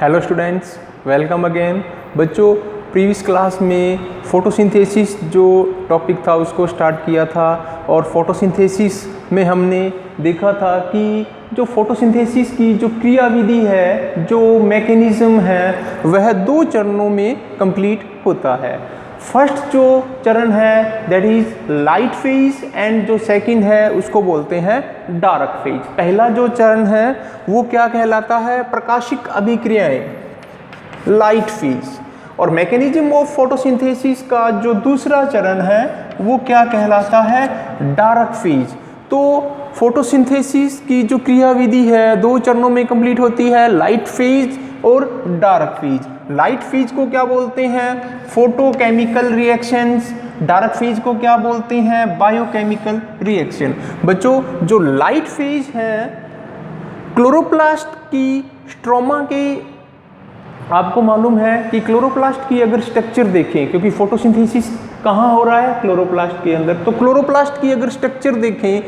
Hello students, welcome again. बच्चों, previous class में photosynthesis जो टॉपिक था उसको स्टार्ट किया था और फोटोसिंथेसिस में हमने देखा था कि जो फोटोसिंथेसिस की जो क्रियाविधि है, जो मैकेनिज्म है, वह दो चरणों में कंप्लीट होता है। फर्स्ट जो चरण है that is light phase and जो सेकंड है उसको बोलते हैं डार्क फेज। पहला जो चरण है वो क्या कहलाता है? प्रकाशिक अभिक्रियाएं, लाइट फेज। और मैकेनिज्म ऑफ फोटोसिंथेसिस का जो दूसरा चरण है वो क्या कहलाता है? Dark phase. तो फोटोसिंथेसिस की जो क्रियाविधि है दो चरणों में कंप्लीट होती है, लाइट फेज और डार्क फेज। लाइट फेज को क्या बोलते हैं? Photochemical reactions. डार्क फेज को क्या बोलते हैं? Biochemical reaction. बच्चों, जो लाइट फेज है क्लोरोप्लास्ट की स्ट्रोमा के, आपको मालूम है कि क्लोरोप्लास्ट की अगर स्ट्रक्चर देखें, क्योंकि फोटोसिंथेसिस कहाँ हो रहा है? क्लोरोप्लास्ट के अंदर। तो क्लोरोप्लास्ट की अगर स्ट्रक्चर देखें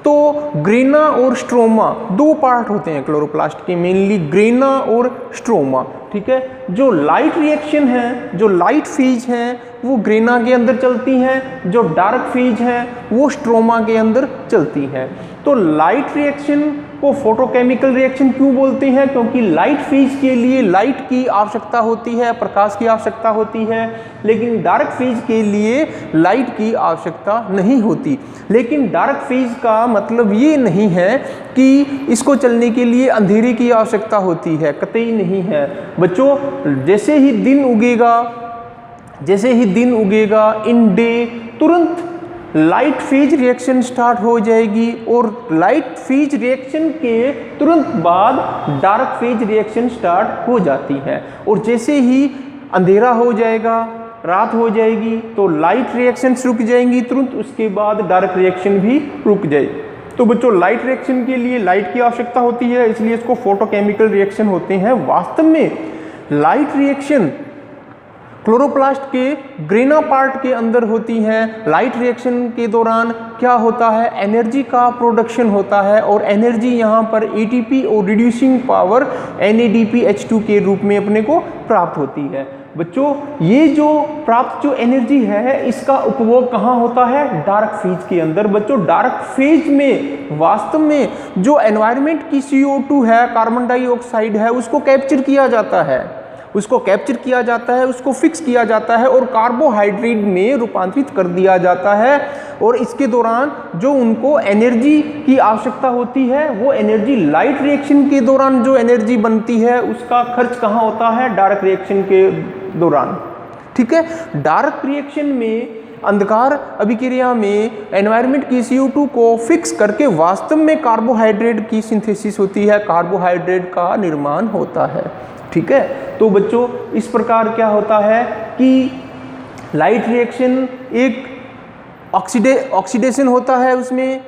तो ग्रेना और स्ट्रोमा दो पार्ट होते हैं क्लोरोप्लास्ट के, मेनली ग्रेना और स्ट्रोमा। ठीक है, जो लाइट रिएक्शन है, जो लाइट फेज है वो ग्रेना के अंदर चलती हैं, जो डार्क फेज है वो स्ट्रोमा के अंदर चलती है। तो लाइट रिएक्शन को फोटोकेमिकल रिएक्शन क्यों बोलते हैं? क्योंकि लाइट फेज के लिए लाइट की आवश्यकता होती है, प्रकाश की आवश्यकता होती है, लेकिन डार्क फेज के लिए लाइट की आवश्यकता नहीं होती। लेकिन डार्क फेज का मतलब ये नहीं है कि इसको चलने के लिए अंधेरे की आवश्यकता होती है, कतई नहीं है। बच्चों, जैसे ही दिन उगेगा इन डे तुरंत लाइट फेज रिएक्शन स्टार्ट हो जाएगी और लाइट फेज रिएक्शन के तुरंत बाद डार्क फेज रिएक्शन स्टार्ट हो जाती है। और जैसे ही अंधेरा हो जाएगा, रात हो जाएगी, तो लाइट रिएक्शंस रुक जाएंगी, तुरंत उसके बाद डार्क रिएक्शन भी रुक जाएगी। तो बच्चों, लाइट रिएक्शन के लिए लाइट की आवश्यकता होती है, इसलिए इसको फोटोकेमिकल रिएक्शन होते हैं। वास्तव में लाइट रिएक्शन क्लोरोप्लास्ट के ग्रेना पार्ट के अंदर होती है। लाइट रिएक्शन के दौरान क्या होता है? एनर्जी का प्रोडक्शन होता है और एनर्जी यहाँ पर एटीपी और रिड्यूसिंग पावर NADPH2 के रूप में अपने को प्राप्त होती है। बच्चों, ये जो प्राप्त जो एनर्जी है इसका उपभोग कहाँ होता है? डार्क फेज के अंदर। बच्चों, डार्क फेज में वास्तव में जो एनवायरनमेंट की CO2 है, कार्बन डाइऑक्साइड है, उसको कैप्चर किया जाता है, उसको फिक्स किया जाता है और कार्बोहाइड्रेट में रूपांतरित कर दिया जाता है। और इसके दौरान जो उनको एनर्जी की आवश्यकता होती है वो एनर्जी लाइट रिएक्शन के दौरान जो एनर्जी बनती है उसका खर्च कहाँ होता है? डार्क रिएक्शन के दौरान। ठीक है, डार्क रिएक्शन में, अंधकार अभिक्रिया में एनवायरनमेंट की CO2 को फिक्स करके वास्तव में कार्बोहाइड्रेट की सिंथेसिस होती है, कार्बोहाइड्रेट का निर्माण होता है। ठीक है, तो बच्चों इस प्रकार क्या होता है कि लाइट रिएक्शन एक ऑक्सीडेशन होता है। उसमें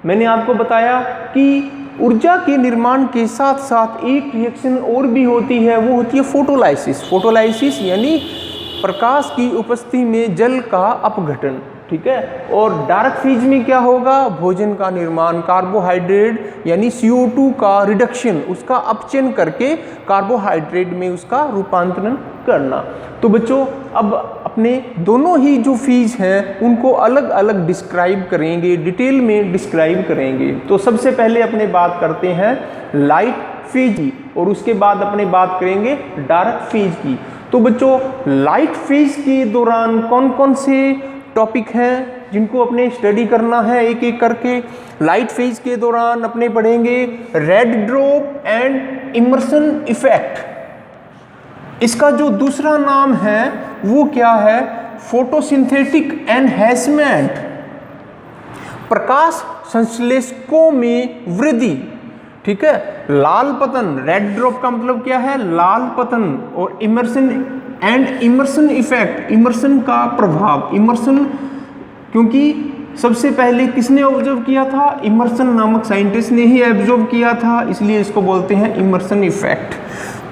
मैंने आपको बताया कि ऊर्जा के निर्माण के साथ साथ एक रिएक्शन और भी होती है, वो होती है फोटोलाइसिस। फोटोलाइसिस यानी प्रकाश की उपस्थिति में जल का अपघटन। ठीक है, और डार्क फेज में क्या होगा? भोजन का निर्माण, कार्बोहाइड्रेट यानी CO2 का रिडक्शन, उसका अपचयन करके कार्बोहाइड्रेट में उसका रूपांतरण करना। तो बच्चों, अब अपने दोनों ही जो फेज हैं उनको अलग अलग डिस्क्राइब करेंगे, डिटेल में डिस्क्राइब करेंगे। तो सबसे पहले अपने बात करते हैं लाइट फेज की और उसके बाद अपने बात करेंगे डार्क फेज की। तो बच्चों, लाइट फेज के दौरान कौन कौन से टॉपिक हैं जिनको अपने स्टडी करना है एक एक करके? लाइट फेज के दौरान अपने पढ़ेंगे red drop and immersion effect. इसका जो दूसरा नाम है वो क्या है? फोटोसिंथेटिक एनहैंसमेंट, प्रकाश संश्लेषकों में वृद्धि। ठीक है, लाल पतन, रेड ड्रॉप का मतलब क्या है? लाल पतन। और इमर्सन इफेक्ट, इमर्सन का प्रभाव। इमर्सन क्योंकि सबसे पहले किसने ऑब्जर्व किया था? इमर्सन नामक साइंटिस्ट ने ही ऑब्जर्व किया था, इसलिए इसको बोलते हैं इमर्सन इफेक्ट।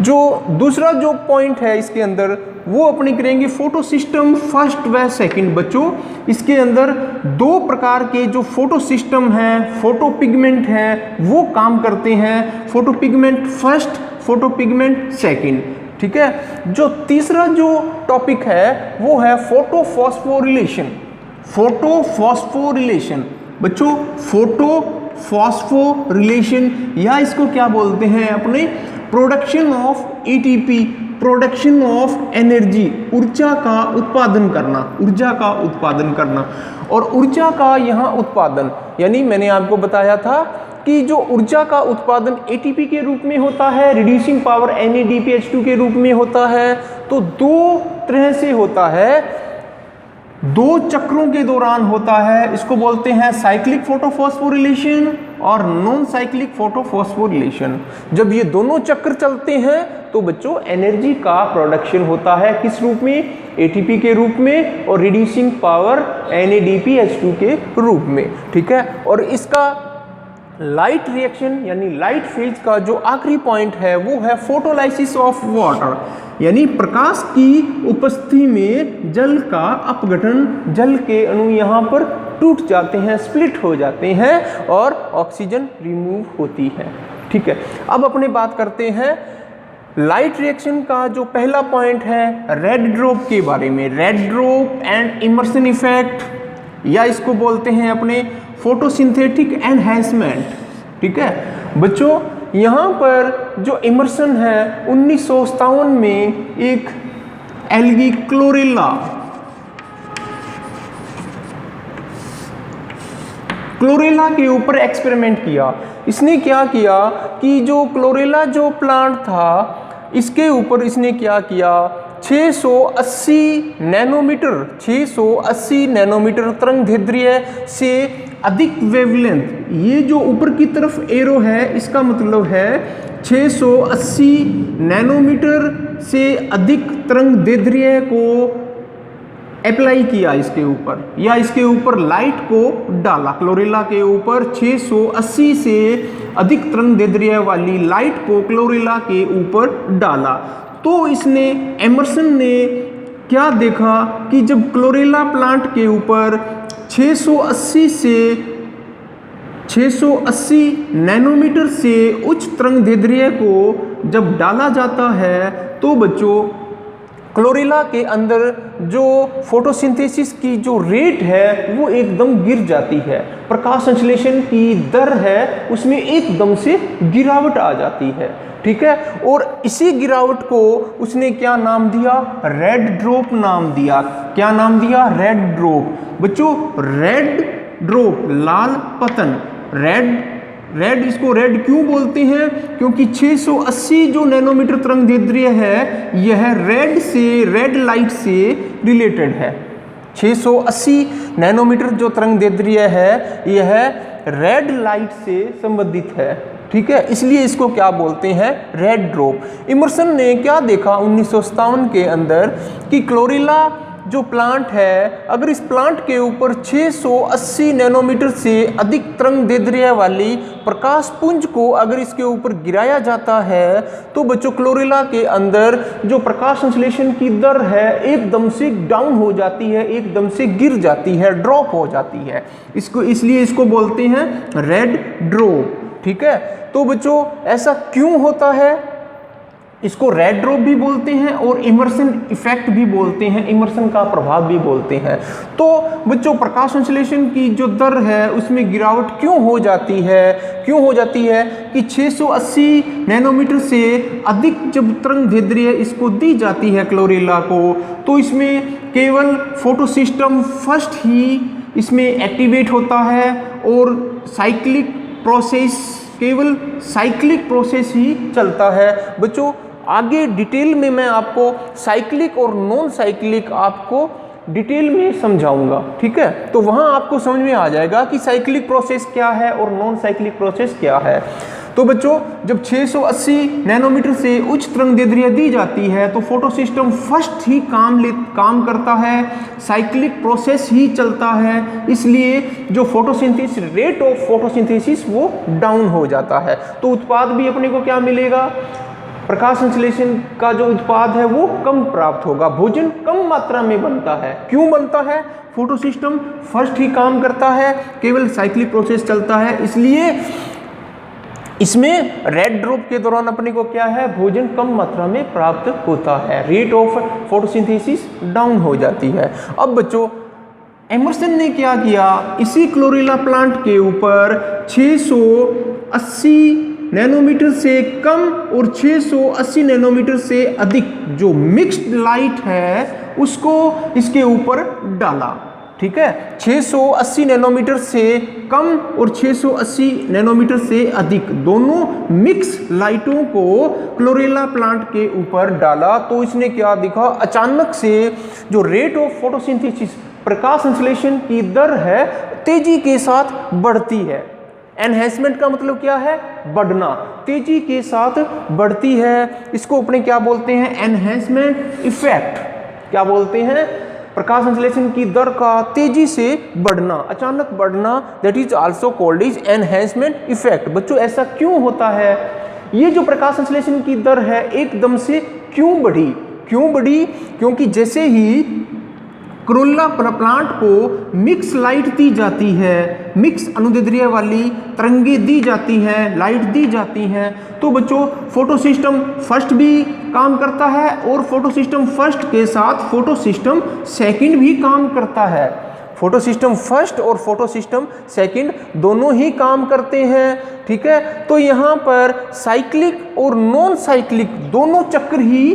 जो दूसरा जो पॉइंट है इसके अंदर वो अपने करेंगे फोटो सिस्टम फर्स्ट व सेकंड। बच्चों इसके अंदर दो प्रकार के जो फोटो सिस्टम हैं, फोटो पिगमेंट हैं, वो काम करते हैं। Photo pigment first, photo pigment second. ठीक है। जो तीसरा जो टॉपिक है वो है फोटो फॉस्फोरिलेशन। फोटो फॉस्फोरिलेशन बच्चों, फोटो फॉस्फोरिलेशन या इसको क्या बोलते हैं अपने production of ATP, production of energy, ऊर्जा का उत्पादन करना, ऊर्जा का उत्पादन करना। और ऊर्जा का यहाँ उत्पादन यानी मैंने आपको बताया था कि जो ऊर्जा का उत्पादन एटीपी के रूप में होता है, रिड्यूसिंग पावर NADPH2 के रूप में होता है। तो दो तरह से होता है, दो चक्रों के दौरान होता है। इसको बोलते हैं साइक्लिक फोटोफॉस्फोरिलेशन और नॉन साइक्लिक फोटोफॉस्फोरिलेशन। जब ये दोनों चक्र चलते हैं तो बच्चों एनर्जी का प्रोडक्शन होता है किस रूप में, एटीपी के रूप में और रिड्यूसिंग पावर NADPH2 के रूप में। ठीक है। और इसका लाइट रिएक्शन यानी लाइट फेज का जो आखिरी पॉइंट है वो है फोटोलाइसिस ऑफ वाटर, यानी प्रकाश की उपस्थिति में जल का अपघटन, जल के अणु यहाँ पर टूट जाते हैं, स्प्लिट हो जाते हैं और ऑक्सीजन रिमूव होती है। ठीक है। अब अपने बात करते हैं लाइट रिएक्शन का जो पहला पॉइंट है रेड ड्रॉप के बारे में। Red drop and immersion effect या इसको बोलते हैं अपने फोटोसिंथेटिक एनहांसमेंट। ठीक है बच्चों, यहाँ पर जो इमर्सन है 1957 में एक एल्गी क्लोरेला के ऊपर एक्सपेरिमेंट किया। इसने क्या किया कि जो क्लोरेला जो प्लांट था इसके ऊपर इसने क्या किया, 680 नैनोमीटर तरंगदैर्ध्य से अधिक वेवलेंथ, ये जो ऊपर की तरफ एरो है इसका मतलब है 680 नैनोमीटर से अधिक तरंगदैर्ध्य को अप्लाई किया इसके ऊपर, या इसके ऊपर लाइट को डाला। क्लोरेला के ऊपर 680 से अधिक तरंगदैर्ध्य वाली लाइट को क्लोरेला के ऊपर डाला। तो इसने एमर्सन ने क्या देखा कि जब क्लोरेला प्लांट के ऊपर 680 नैनोमीटर से उच्च तरंगदैर्ध्य को जब डाला जाता है तो बच्चों क्लोरेला के अंदर जो फोटोसिंथेसिस की जो रेट है वो एकदम गिर जाती है। प्रकाश संश्लेषण की दर है उसमें एकदम से गिरावट आ जाती है। ठीक है। और इसी गिरावट को उसने क्या नाम दिया, रेड ड्रॉप नाम दिया। क्या नाम दिया, रेड ड्रॉप। बच्चों रेड ड्रॉप, लाल पतन, रेड इसको रेड क्यों बोलते हैं, क्योंकि 680 जो नैनोमीटर तरंगदैर्ध्य है यह रेड लाइट से रिलेटेड है। 680 नैनोमीटर जो तरंगदैर्ध्य है यह रेड लाइट से संबंधित है। ठीक है। इसलिए इसको क्या बोलते हैं, रेड ड्रॉप। इमर्सन ने क्या देखा 1957 के अंदर कि क्लोरेला जो प्लांट है, अगर इस प्लांट के ऊपर 680 नैनोमीटर से अधिक तरंगदैर्ध्य वाली प्रकाश पुंज को अगर इसके ऊपर गिराया जाता है तो बच्चों क्लोरेला के अंदर जो प्रकाश संश्लेषण की दर है एकदम से डाउन हो जाती है, एकदम से गिर जाती है, ड्रॉप हो जाती है। इसलिए इसको बोलते हैं रेड ड्रॉप। ठीक है। तो बच्चों ऐसा क्यों होता है, इसको रेड ड्रॉप भी बोलते हैं और इमर्सन इफेक्ट भी बोलते हैं, इमर्सन का प्रभाव भी बोलते हैं। तो बच्चों प्रकाश संश्लेषण की जो दर है उसमें गिरावट क्यों हो जाती है कि 680 नैनोमीटर से अधिक जब तरंगदैर्ध्य इसको दी जाती है क्लोरेला को, तो इसमें केवल फोटो सिस्टम फर्स्ट ही इसमें एक्टिवेट होता है और केवल साइक्लिक प्रोसेस ही चलता है। बच्चों आगे डिटेल में मैं आपको साइक्लिक और नॉन साइक्लिक आपको डिटेल में समझाऊंगा। ठीक है। तो वहां आपको समझ में आ जाएगा कि साइक्लिक प्रोसेस क्या है और नॉन साइक्लिक प्रोसेस क्या है। तो बच्चों जब 680 नैनोमीटर से उच्च तरंगदैर्ध्य दी जाती है तो फोटो सिस्टम फर्स्ट ही काम करता है, साइक्लिक प्रोसेस ही चलता है। इसलिए जो फोटोसिंथेसिस, रेट ऑफ फोटोसिंथेसिस वो डाउन हो जाता है। तो उत्पाद भी अपने को क्या मिलेगा, प्रकाश संश्लेषण का जो उत्पाद है वो कम प्राप्त होगा, भोजन कम मात्रा में बनता है। क्यों बनता है? फोटोसिस्टम फर्स्ट ही काम करता है, केवल साइक्लिक प्रोसेस चलता है, इसलिए इसमें रेड ड्रॉप के दौरान अपने को क्या है, भोजन कम मात्रा में प्राप्त होता है, रेट ऑफ फोटोसिंथेसिस डाउन हो जाती है। अब बच्चों एमर्सन ने क्या किया, इसी क्लोरेला प्लांट के ऊपर 680 नैनोमीटर से कम और 680 नैनोमीटर से अधिक जो मिक्स्ड लाइट है उसको इसके ऊपर डाला। ठीक है, 680 नैनोमीटर से कम और 680 नैनोमीटर से अधिक दोनों मिक्स लाइटों को क्लोरेला प्लांट के ऊपर डाला। तो इसने क्या दिखा, अचानक से जो रेट ऑफ फोटोसिंथेसिस प्रकाश संश्लेषण की दर है तेजी के साथ बढ़ती है। एनहेंसमेंट का मतलब क्या है, बढ़ना, तेजी के साथ बढ़ती है। इसको अपने क्या बोलते हैं, एनहेंसमेंट इफेक्ट। क्या बोलते हैं, प्रकाश संश्लेषण की दर का तेजी से बढ़ना, अचानक बढ़ना, that is also called is enhancement effect. बच्चों ऐसा क्यों होता है, ये जो प्रकाश संश्लेषण की दर है एकदम से क्यों बढ़ी? क्योंकि जैसे ही क्लोरेला प्लांट को मिक्स लाइट दी जाती है, मिक्स अनुदैर्ध्य वाली तरंगें दी जाती हैं, लाइट दी जाती हैं, तो बच्चों फोटोसिस्टम फर्स्ट भी काम करता है और फोटोसिस्टम फर्स्ट के साथ फोटोसिस्टम सेकंड भी काम करता है। फोटोसिस्टम फर्स्ट और फोटोसिस्टम सेकंड दोनों ही काम करते हैं। ठीक है, तो यहाँ पर साइक्लिक और नॉन साइक्लिक दोनों चक्र ही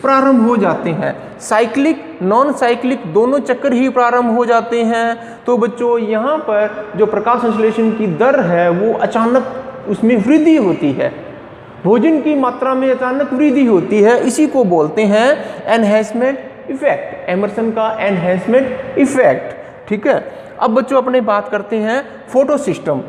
प्रारंभ हो जाते हैं, साइक्लिक नॉन साइक्लिक दोनों चक्र ही प्रारंभ हो जाते हैं। तो बच्चों यहाँ पर जो प्रकाश संश्लेषण की दर है वो अचानक उसमें वृद्धि होती है, भोजन की मात्रा में अचानक वृद्धि होती है, इसी को बोलते हैं एनहेंसमेंट इफेक्ट, एमर्सन का एनहेंसमेंट इफेक्ट। ठीक है, अब बच्चों अपने बात करते हैं फोटोसिस्टम।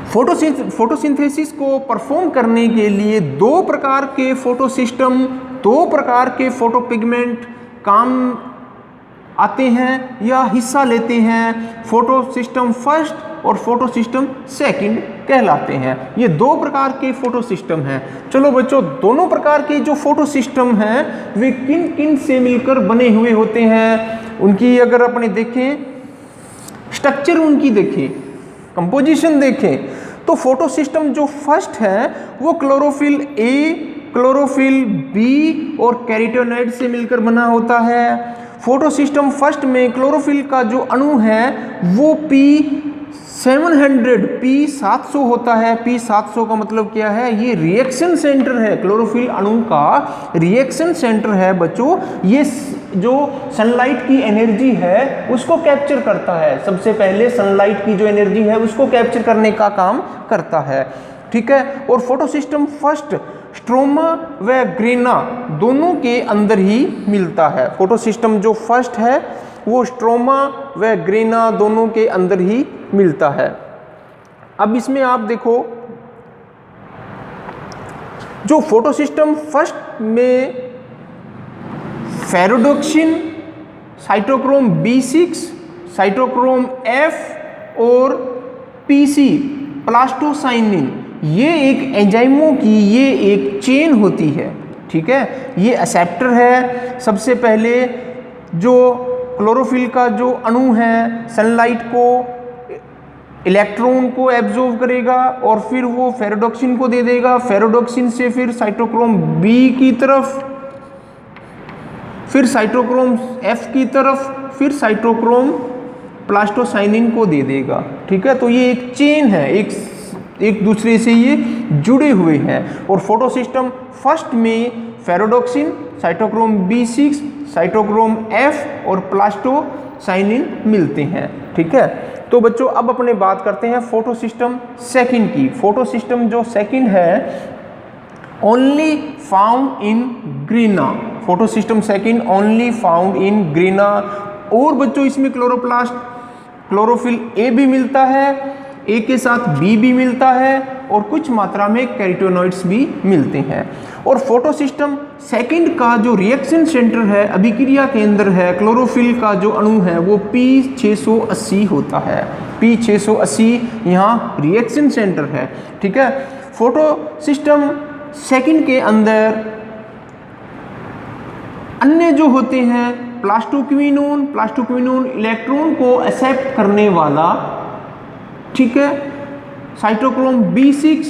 फोटोसिंथेसिस को परफॉर्म करने के लिए दो प्रकार के फोटोसिस्टम, दो प्रकार के फोटोपिगमेंट काम आते हैं या हिस्सा लेते हैं। फोटोसिस्टम फर्स्ट और फोटोसिस्टम सेकंड कहलाते हैं। ये दो प्रकार के फोटोसिस्टम हैं। चलो बच्चों, दोनों प्रकार के जो फोटोसिस्टम हैं वे किन किन से मिलकर बने हुए होते हैं, उनकी अगर अपने देखें स्ट्रक्चर, उनकी देखें कंपोजिशन देखें, तो फोटोसिस्टम जो फर्स्ट है वो क्लोरोफिल ए, क्लोरोफिल बी और कैरोटीनॉइड से मिलकर बना होता है। फोटोसिस्टम फर्स्ट में क्लोरोफिल का जो अणु है वो P700 होता है। P700 का मतलब क्या है, ये रिएक्शन सेंटर है, क्लोरोफिल अणु का रिएक्शन सेंटर है बच्चों। ये जो सनलाइट की एनर्जी है उसको कैप्चर करता है, सबसे पहले सनलाइट की जो एनर्जी है उसको कैप्चर करने का काम करता है। ठीक है, और फोटोसिस्टम फर्स्ट स्ट्रोमा व ग्रेना दोनों के अंदर ही मिलता है। फोटोसिस्टम जो फर्स्ट है वो स्ट्रोमा व ग्रेना दोनों के अंदर ही मिलता है। अब इसमें आप देखो, जो फोटोसिस्टम फर्स्ट में फेरोडोक्सिन, साइटोक्रोम B6, साइटोक्रोम F और PC, प्लास्टोसाइनिन, ये एक एंजाइमों की ये एक चेन होती है। ठीक है, ये एक्सेप्टर है। सबसे पहले जो क्लोरोफिल का जो अणु है सनलाइट को, इलेक्ट्रॉन को एब्जॉर्ब करेगा और फिर वो फेरोडोक्सिन को दे देगा, फेरोडोक्सिन से फिर साइटोक्रोम B की तरफ, फिर साइटोक्रोम F की तरफ, फिर साइटोक्रोम प्लास्टोसाइनिन को दे देगा। ठीक है, तो ये एक चेन है, एक दूसरे से ये जुड़े हुए हैं। और फोटोसिस्टम फर्स्ट में फेरोडोक्सिन, साइटोक्रोम B6, साइटोक्रोम F और प्लास्टोसाइनिन मिलते हैं। ठीक है, तो बच्चों अब अपने बात करते हैं फोटोसिस्टम सेकंड की। फोटोसिस्टम जो सेकंड है only found in grana, photosystem second only found in grana. और बच्चों इसमें क्लोरोप्लास्ट, क्लोरोफिल ए भी मिलता है, ए के साथ बी भी मिलता है और कुछ मात्रा में कैरोटीनॉइड्स भी मिलते हैं। और फोटोसिस्टम सेकंड का जो रिएक्शन सेंटर है, अभिक्रिया केंद्र है, क्लोरोफिल का जो अणु है वो P680 होता है। P680 यहाँ रिएक्शन सेंटर है। ठीक है, फोटोसिस्टम सेकंड के अंदर अन्य जो होते हैं प्लास्टोक्विनोन इलेक्ट्रॉन को एक्सेप्ट करने वाला, ठीक है, साइटोक्रोम B6,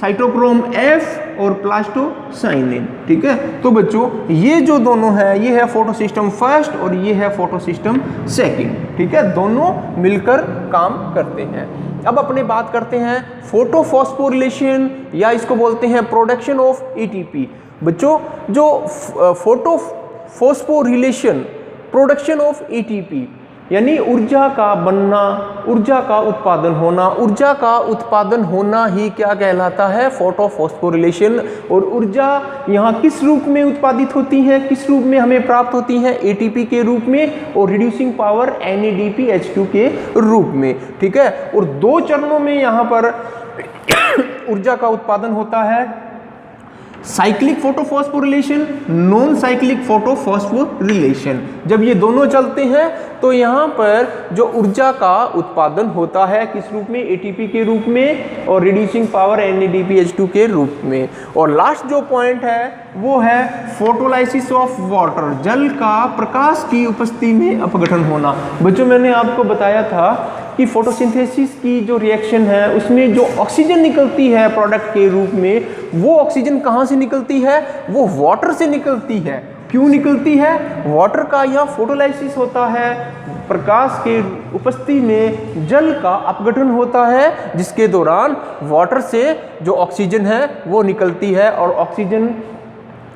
साइटोक्रोम F और प्लास्टोसाइनिन, ठीक है। तो बच्चों ये जो दोनों है, ये है फोटोसिस्टम फर्स्ट और ये है फोटोसिस्टम सेकंड, ठीक है, दोनों मिलकर काम करते हैं। अब अपने बात करते हैं फोटोफॉस्फोरिलेशन या इसको बोलते हैं प्रोडक्शन ऑफ ATP। बच्चों जो फोटोफॉस्फोरिलेशन प्रोडक्शन ऑफ ATP यानी ऊर्जा का बनना, ऊर्जा का उत्पादन होना, ऊर्जा का उत्पादन होना ही क्या कहलाता है, फोटोफॉस्फोरिलेशन। और ऊर्जा यहाँ किस रूप में उत्पादित होती है, किस रूप में हमें प्राप्त होती है, ATP के रूप में और रिड्यूसिंग पावर NADPH2 के रूप में, ठीक है। और दो चरणों में यहाँ पर ऊर्जा का उत्पादन होता है, cyclic photophosphorylation, non cyclic photophosphorylation. जब ये दोनों चलते हैं तो यहाँ पर जो ऊर्जा का उत्पादन होता है किस रूप में, ATP के रूप में और रिड्यूसिंग पावर NADPH2 के रूप में। और लास्ट जो पॉइंट है वो है फोटोलाइसिस ऑफ वाटर, जल का प्रकाश की उपस्थिति में अपघटन होना। बच्चों मैंने आपको बताया था कि फोटोसिंथेसिस की जो रिएक्शन है उसमें जो ऑक्सीजन निकलती है प्रोडक्ट के रूप में, वो ऑक्सीजन कहाँ से निकलती है, वो वाटर से निकलती है। क्यों निकलती है, वाटर का यहाँ फोटोलाइसिस होता है, प्रकाश के उपस्थिति में जल का अपघटन होता है जिसके दौरान वाटर से जो ऑक्सीजन है वो निकलती है। और ऑक्सीजन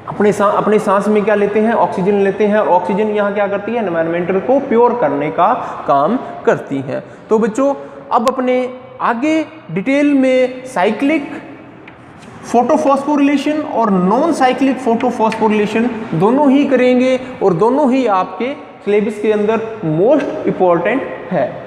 अपने सांस में क्या लेते हैं, ऑक्सीजन लेते हैं। ऑक्सीजन यहाँ क्या करती है, एनवायरमेंट को प्योर करने का काम करती है। तो बच्चों अब अपने आगे डिटेल में साइक्लिक फोटोफॉस्फोरिलेशन और नॉन साइक्लिक फोटोफॉस्फोरिलेशन दोनों ही करेंगे और दोनों ही आपके सिलेबस के अंदर मोस्ट इम्पॉर्टेंट है।